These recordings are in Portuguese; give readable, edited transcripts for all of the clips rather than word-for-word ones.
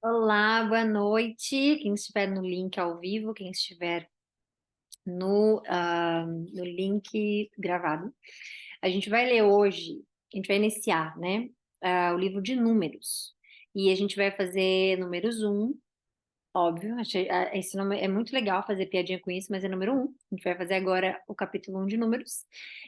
Olá, boa noite. Quem estiver no link ao vivo, quem estiver no link gravado. A gente vai ler hoje, a gente vai iniciar, né? O livro de Números. E a gente vai fazer números um, óbvio. Esse nome é muito legal fazer piadinha com isso, mas é número um. A gente vai fazer agora o capítulo um de Números.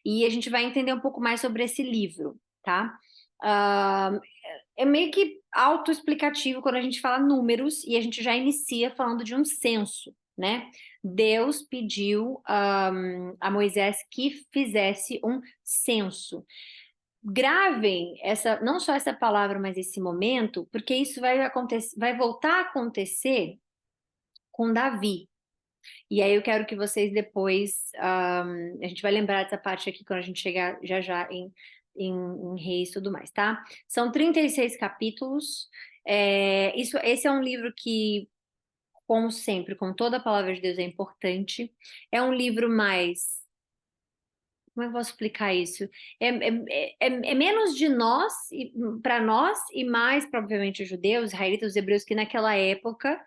E a gente vai entender um pouco mais sobre esse livro, tá? Ah, é meio que autoexplicativo quando a gente fala números e a gente já inicia falando de um censo, né? Deus pediu a Moisés que fizesse um censo. Gravem essa, não só essa palavra, mas esse momento, porque isso vai acontecer, vai voltar a acontecer com Davi. E aí eu quero que vocês depois, a gente vai lembrar dessa parte aqui quando a gente chegar já já em Reis e tudo mais, tá? São 36 capítulos. Esse é um livro que, como sempre, com toda a palavra de Deus, é importante. É um livro mais. Como é que eu posso explicar isso? É menos de nós, para nós, e mais, provavelmente, os judeus, israelitas, os hebreus, que naquela época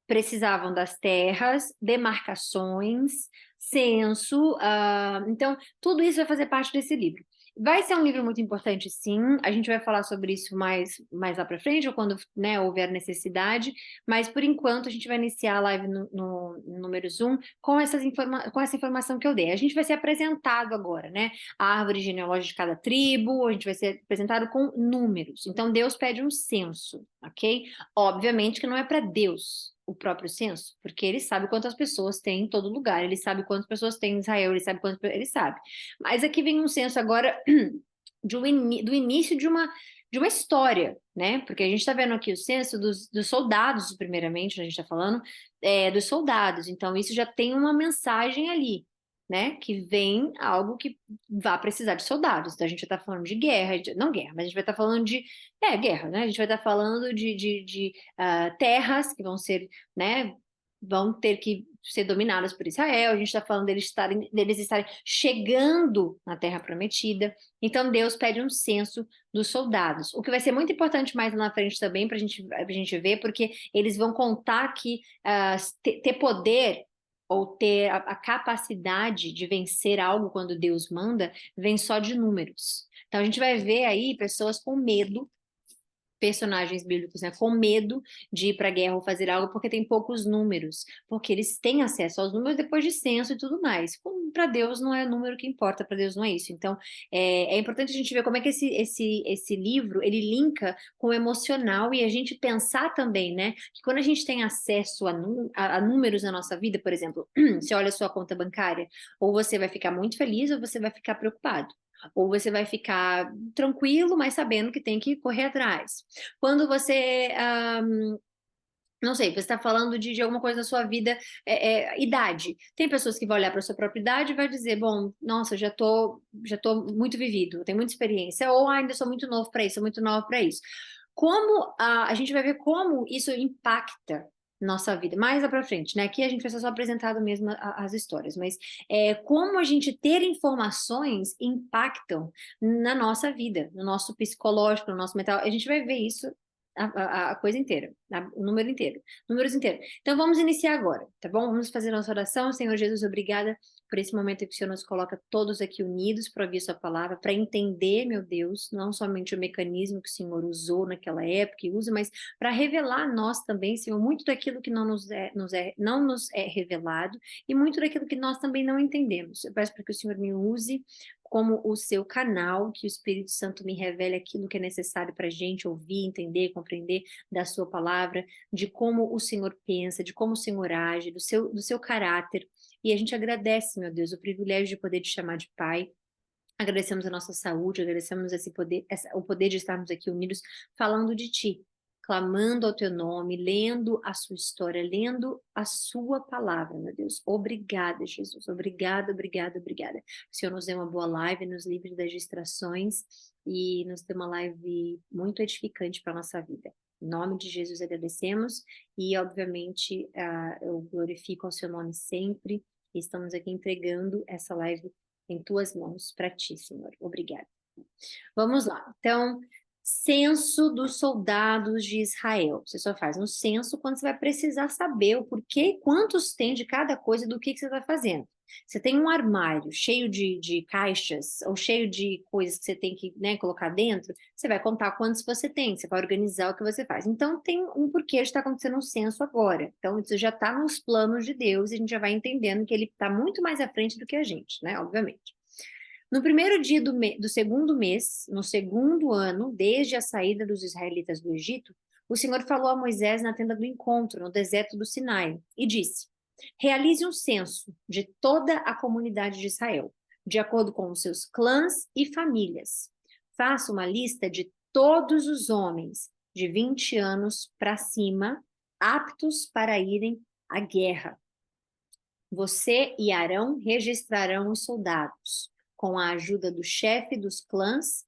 precisavam das terras, demarcações, censo, então tudo isso vai fazer parte desse livro. Vai ser um livro muito importante, sim. A gente vai falar sobre isso mais lá para frente, ou quando, né, houver necessidade. Mas por enquanto a gente vai iniciar a live no número Zoom com com essa informação que eu dei. A gente vai ser apresentado agora, né? A árvore genealógica de cada tribo, a gente vai ser apresentado com números. Então Deus pede um censo, ok? Obviamente que não é para Deus o próprio censo, porque ele sabe quantas pessoas tem em todo lugar, ele sabe quantas pessoas tem em Israel, ele sabe quantas, ele sabe. Mas aqui vem um censo agora do início de uma história, né? Porque a gente está vendo aqui o censo dos soldados, primeiramente, a gente está falando dos soldados. Então, isso já tem uma mensagem ali, né? Que vem algo que vai precisar de soldados. Então, a gente vai estar falando de guerra, não guerra, mas a gente vai estar falando de guerra, né? A gente vai estar falando de terras que vão ser, né? Vão ter que ser dominadas por Israel. A gente está falando deles estarem chegando na Terra Prometida. Então Deus pede um censo dos soldados, o que vai ser muito importante mais lá na frente também para a gente ver, porque eles vão contar que ter poder ou ter a capacidade de vencer algo quando Deus manda, vem só de números. Então a gente vai ver aí pessoas com medo, personagens bíblicos, né, com medo de ir para a guerra ou fazer algo porque tem poucos números, porque eles têm acesso aos números depois de censo e tudo mais. Para Deus não é o número que importa, para Deus não é isso. Então é importante a gente ver como é que esse livro ele linka com o emocional e a gente pensar também, né, que quando a gente tem acesso a números na nossa vida, por exemplo, você olha a sua conta bancária, ou você vai ficar muito feliz ou você vai ficar preocupado. Ou você vai ficar tranquilo, mas sabendo que tem que correr atrás. Quando você, não sei, você está falando de alguma coisa na sua vida, idade. Tem pessoas que vão olhar para a sua própria idade e vai dizer, bom, nossa, já tô muito vivido, tenho muita experiência, ou ainda sou muito novo para isso, sou muito nova para isso. Como a gente vai ver como isso impacta nossa vida, mais lá para frente, né? Aqui a gente vai ser só apresentado mesmo as histórias, mas como a gente ter informações impactam na nossa vida, no nosso psicológico, no nosso mental, a gente vai ver isso a coisa inteira, o número inteiro, números inteiros. Então vamos iniciar agora, tá bom? Vamos fazer nossa oração. Senhor Jesus, obrigada por esse momento que o Senhor nos coloca todos aqui unidos para ouvir Sua palavra, para entender, meu Deus, não somente o mecanismo que o Senhor usou naquela época e usa, mas para revelar a nós também, Senhor, muito daquilo que não nos é revelado e muito daquilo que nós também não entendemos. Eu peço para que o Senhor me use como o seu canal, que o Espírito Santo me revele aquilo que é necessário para a gente ouvir, entender, compreender da sua palavra, de como o Senhor pensa, de como o Senhor age, do seu caráter. E a gente agradece, meu Deus, o privilégio de poder te chamar de Pai. Agradecemos a nossa saúde, agradecemos esse poder, o poder de estarmos aqui unidos falando de Ti, clamando ao Teu nome, lendo a Sua história, lendo a Sua palavra, meu Deus. Obrigada, Jesus. Obrigada, obrigada, obrigada. Que o Senhor nos dê uma boa live, nos livre das distrações e nos dê uma live muito edificante para a nossa vida. Em nome de Jesus agradecemos e, obviamente, eu glorifico ao Seu nome sempre. E estamos aqui entregando essa live em tuas mãos para ti, Senhor. Obrigada. Vamos lá. Então, Censo dos soldados de Israel. Você só faz um censo quando você vai precisar saber o porquê, quantos tem de cada coisa e do que você está fazendo. Você tem um armário cheio de caixas ou cheio de coisas que você tem que, né, colocar dentro, você vai contar quantos você tem, você vai organizar o que você faz. Então, tem um porquê de estar acontecendo um censo agora. Então, isso já está nos planos de Deus e a gente já vai entendendo que ele está muito mais à frente do que a gente, né, obviamente. No primeiro dia do segundo mês, no segundo ano, desde a saída dos israelitas do Egito, o Senhor falou a Moisés na tenda do encontro, no deserto do Sinai, e disse: Realize um censo de toda a comunidade de Israel, de acordo com os seus clãs e famílias. Faça uma lista de todos os homens de 20 anos para cima, aptos para irem à guerra. Você e Arão registrarão os soldados, com a ajuda do chefe dos clãs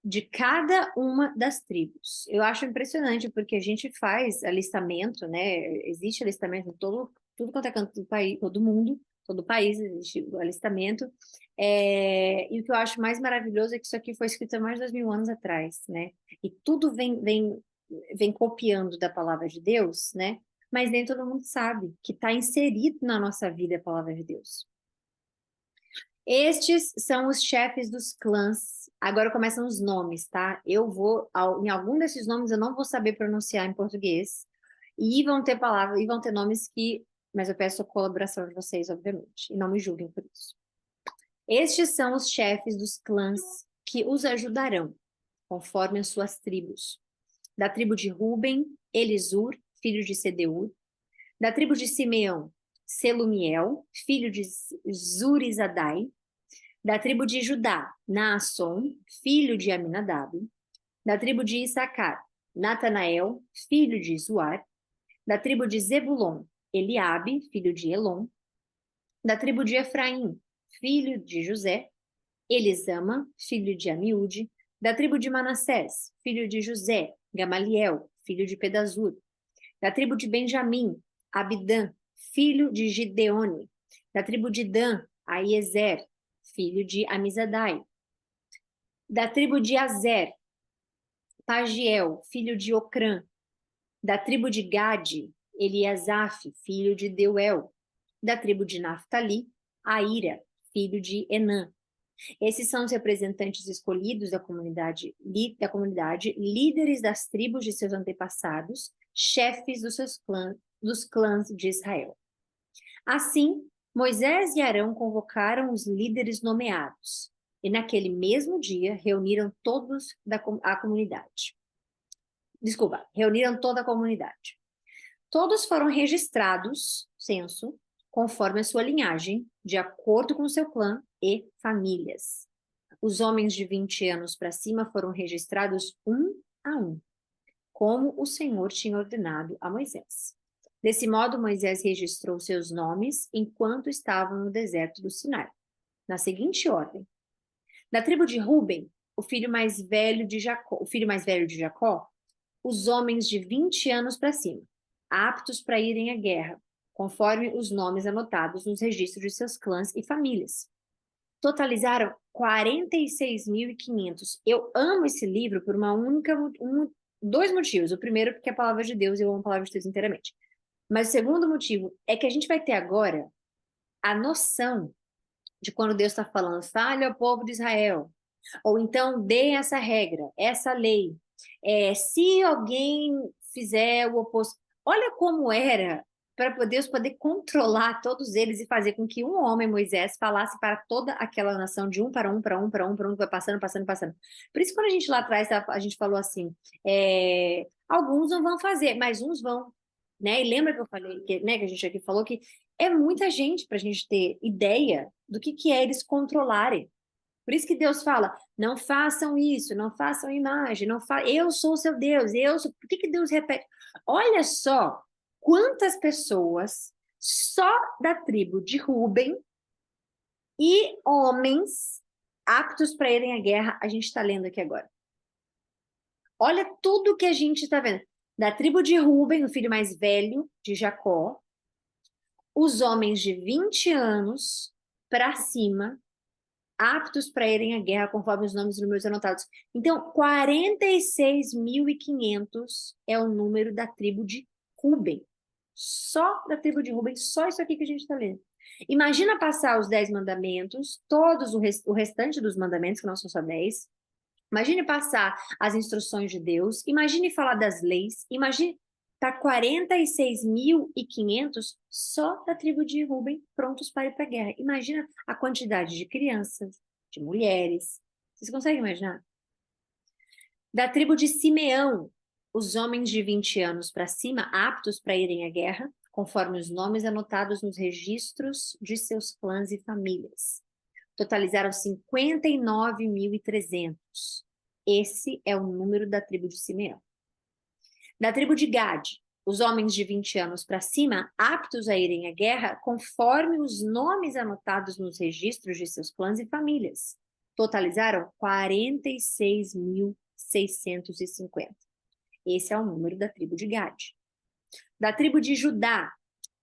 de cada uma das tribos. Eu acho impressionante porque a gente faz alistamento, né? Existe alistamento em tudo quanto é canto do país, todo país existe o alistamento. E o que eu acho mais maravilhoso é que isso aqui foi escrito há mais de 2000 anos atrás, né? E tudo vem copiando da palavra de Deus, né? Mas nem todo mundo sabe que está inserido na nossa vida a palavra de Deus. Estes são os chefes dos clãs. Agora começam os nomes, tá? Em algum desses nomes eu não vou saber pronunciar em português. E vão ter palavras, e vão ter nomes que, mas eu peço a colaboração de vocês, obviamente, e não me julguem por isso. Estes são os chefes dos clãs que os ajudarão, conforme as suas tribos. Da tribo de Ruben, Elisur, filho de Sedeur. Da tribo de Simeão, Selumiel, filho de Zurizadai. Da tribo de Judá, Naasson, filho de Aminadab. Da tribo de Issacar, Natanael, filho de Zuar. Da tribo de Zebulon, Eliabe, filho de Elon. Da tribo de Efraim, filho de José. Elisama, filho de Amiúde. Da tribo de Manassés, filho de José. Gamaliel, filho de Pedazur. Da tribo de Benjamim, Abidã, filho de Gideone. Da tribo de Dan, Aiezer, filho de Amizadai. Da tribo de Azer, Pagiel, filho de Ocrã. Da tribo de Gade, Eliasaf, filho de Deuel. Da tribo de Naftali, Aira, filho de Enã. Esses são os representantes escolhidos da comunidade, líderes das tribos de seus antepassados, chefes dos clãs de Israel. Assim, Moisés e Arão convocaram os líderes nomeados, e naquele mesmo dia reuniram a comunidade. Reuniram toda a comunidade. Todos foram registrados, censo, conforme a sua linhagem, de acordo com seu clã e famílias. Os homens de 20 anos para cima foram registrados um a um, como o Senhor tinha ordenado a Moisés. Desse modo, Moisés registrou seus nomes enquanto estavam no deserto do Sinai, na seguinte ordem: da tribo de Ruben, o filho mais velho de Jacó, os homens de 20 anos para cima, aptos para irem à guerra, conforme os nomes anotados nos registros de seus clãs e famílias. Totalizaram 46.500. Eu amo esse livro por dois motivos. O primeiro, porque é a palavra de Deus e eu amo a palavra de Deus inteiramente. Mas o segundo motivo é que a gente vai ter agora a noção de quando Deus está falando, fale ao povo de Israel, ou então dê essa regra, essa lei. Se alguém fizer o oposto, olha como era para Deus poder controlar todos eles e fazer com que um homem, Moisés, falasse para toda aquela nação de um para um, para um, para um, para um, que vai passando, passando, passando. Por isso, quando a gente lá atrás, a gente falou assim, alguns não vão fazer, mas uns vão, né? E lembra que eu falei, né, que a gente aqui falou que é muita gente para a gente ter ideia do que é eles controlarem. Por isso que Deus fala, não façam isso, não façam imagem, eu sou o seu Deus, Por que Deus repete? Olha só quantas pessoas só da tribo de Ruben e homens aptos para irem à guerra a gente está lendo aqui agora. Olha tudo que a gente está vendo. Da tribo de Ruben, o filho mais velho de Jacó, os homens de 20 anos para cima, aptos para irem à guerra, conforme os nomes e números anotados. Então, 46.500 é o número da tribo de Ruben. Só da tribo de Ruben, só isso aqui que a gente está lendo. Imagina passar os 10 mandamentos, todos o restante dos mandamentos, que não são só 10. Imagine passar as instruções de Deus. Imagine falar das leis. Imagine tá 46.500 só da tribo de Ruben prontos para ir para a guerra. Imagina a quantidade de crianças, de mulheres. Vocês conseguem imaginar? Da tribo de Simeão, os homens de 20 anos para cima, aptos para irem à guerra, conforme os nomes anotados nos registros de seus clãs e famílias. Totalizaram 59.300. Esse é o número da tribo de Simeão. Da tribo de Gade, os homens de 20 anos para cima, aptos a irem à guerra, conforme os nomes anotados nos registros de seus clãs e famílias. Totalizaram 46.650. Esse é o número da tribo de Gade. Da tribo de Judá,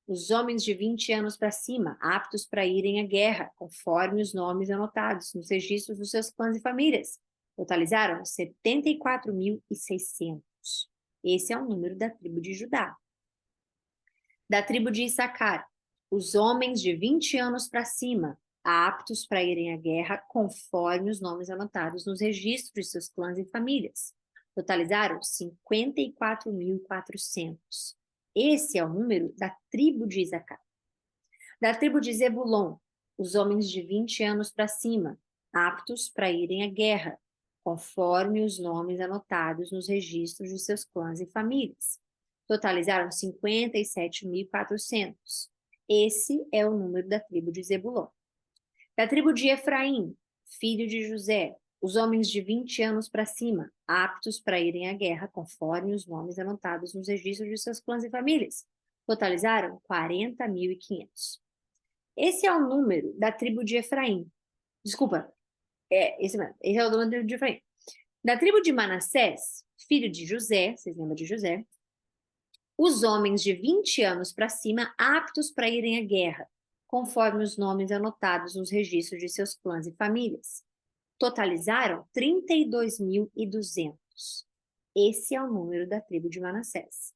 os homens de 20 anos para cima, aptos para irem à guerra, conforme os nomes anotados nos registros dos seus clãs e famílias. Totalizaram 74.600. Esse é o número da tribo de Judá. Da tribo de Issacar, os homens de 20 anos para cima, aptos para irem à guerra, conforme os nomes anotados nos registros de seus clãs e famílias. Totalizaram 54.400. Esse é o número da tribo de Issacar. Da tribo de Zebulon, os homens de 20 anos para cima, aptos para irem à guerra, conforme os nomes anotados nos registros de seus clãs e famílias. Totalizaram 57.400. Esse é o número da tribo de Zebulon. Da tribo de Efraim, filho de José, os homens de 20 anos para cima, aptos para irem à guerra, conforme os nomes anotados nos registros de seus clãs e famílias. Totalizaram 40.500. Esse é o número da tribo de Efraim. Desculpa, esse mesmo. Esse é o número da tribo de Efraim. Da tribo de Manassés, filho de José, vocês lembram de José? Os homens de 20 anos para cima, aptos para irem à guerra, conforme os nomes anotados nos registros de seus clãs e famílias. Totalizaram 32.200. Esse é o número da tribo de Manassés.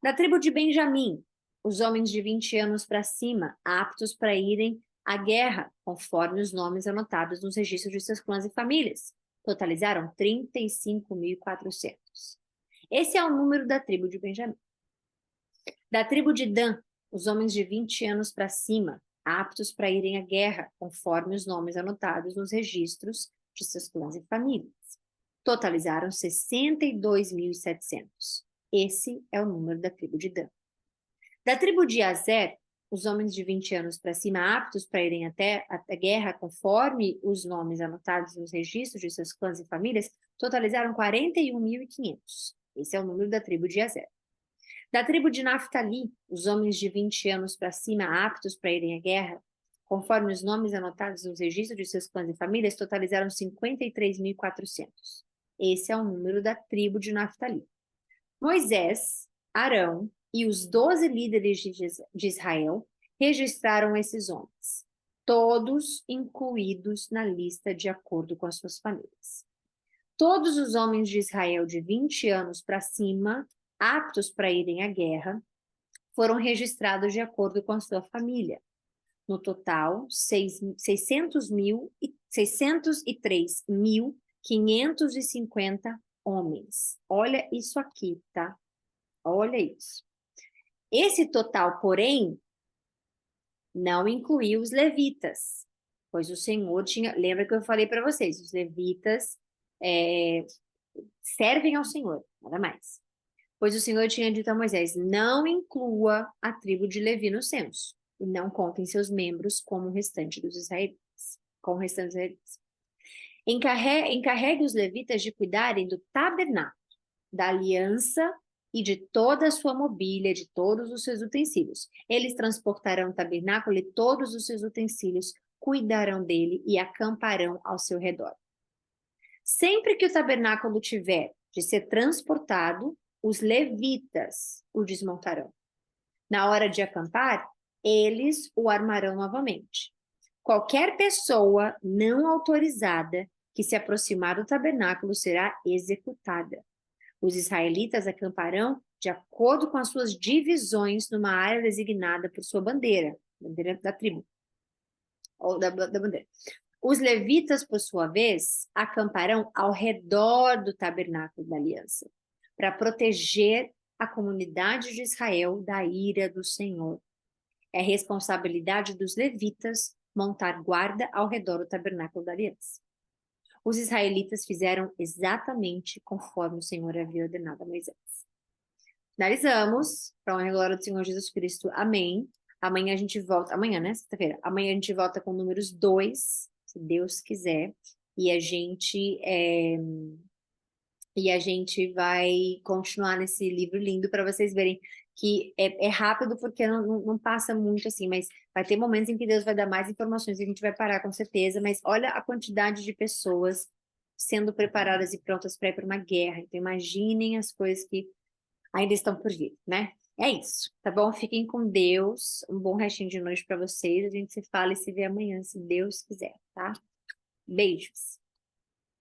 Da tribo de Benjamim, os homens de 20 anos para cima, aptos para irem à guerra, conforme os nomes anotados nos registros de seus clãs e famílias. Totalizaram 35.400. Esse é o número da tribo de Benjamim. Da tribo de Dan, os homens de 20 anos para cima, aptos para irem à guerra, conforme os nomes anotados nos registros de seus clãs e famílias. Totalizaram 62.700. Esse é o número da tribo de Dan. Da tribo de Azer, os homens de 20 anos para cima, aptos para irem até a guerra, conforme os nomes anotados nos registros de seus clãs e famílias, totalizaram 41.500. Esse é o número da tribo de Azer. Da tribo de Naftali, os homens de 20 anos para cima, aptos para irem à guerra, conforme os nomes anotados nos registros de seus clãs e famílias, totalizaram 53.400. Esse é o número da tribo de Naftali. Moisés, Arão e os 12 líderes de Israel registraram esses homens, todos incluídos na lista de acordo com as suas famílias. Todos os homens de Israel de 20 anos para cima, aptos para irem à guerra, foram registrados de acordo com a sua família. No total, 603.550 homens. Olha isso aqui, tá? Olha isso. Esse total, porém, não incluiu os levitas, pois o Senhor tinha... Lembra que eu falei para vocês, os levitas servem ao Senhor, nada mais. Pois o Senhor tinha dito a Moisés, não inclua a tribo de Levi no censo, e não contem seus membros como o restante dos israelitas, com o restante dos israelitas. Encarregue os levitas de cuidarem do tabernáculo, da aliança e de toda a sua mobília, de todos os seus utensílios. Eles transportarão o tabernáculo e todos os seus utensílios, cuidarão dele e acamparão ao seu redor. Sempre que o tabernáculo tiver de ser transportado, os levitas o desmontarão. Na hora de acampar, eles o armarão novamente. Qualquer pessoa não autorizada que se aproximar do tabernáculo será executada. Os israelitas acamparão de acordo com as suas divisões numa área designada por sua bandeira da tribo, ou da bandeira. Os levitas, por sua vez, acamparão ao redor do tabernáculo da aliança, para proteger a comunidade de Israel da ira do Senhor. É responsabilidade dos levitas montar guarda ao redor do tabernáculo da aliança. Os israelitas fizeram exatamente conforme o Senhor havia ordenado a Moisés. Finalizamos, para a glória do Senhor Jesus Cristo. Amém. Amanhã a gente volta, amanhã, né? Sexta-feira. Amanhã a gente volta com números 2, se Deus quiser. E a gente vai continuar nesse livro lindo para vocês verem que é rápido porque não passa muito assim, mas vai ter momentos em que Deus vai dar mais informações e a gente vai parar com certeza, mas olha a quantidade de pessoas sendo preparadas e prontas para ir para uma guerra. Então imaginem as coisas que ainda estão por vir, né? É isso, tá bom? Fiquem com Deus, um bom restinho de noite para vocês. A gente se fala e se vê amanhã, se Deus quiser, tá? Beijos.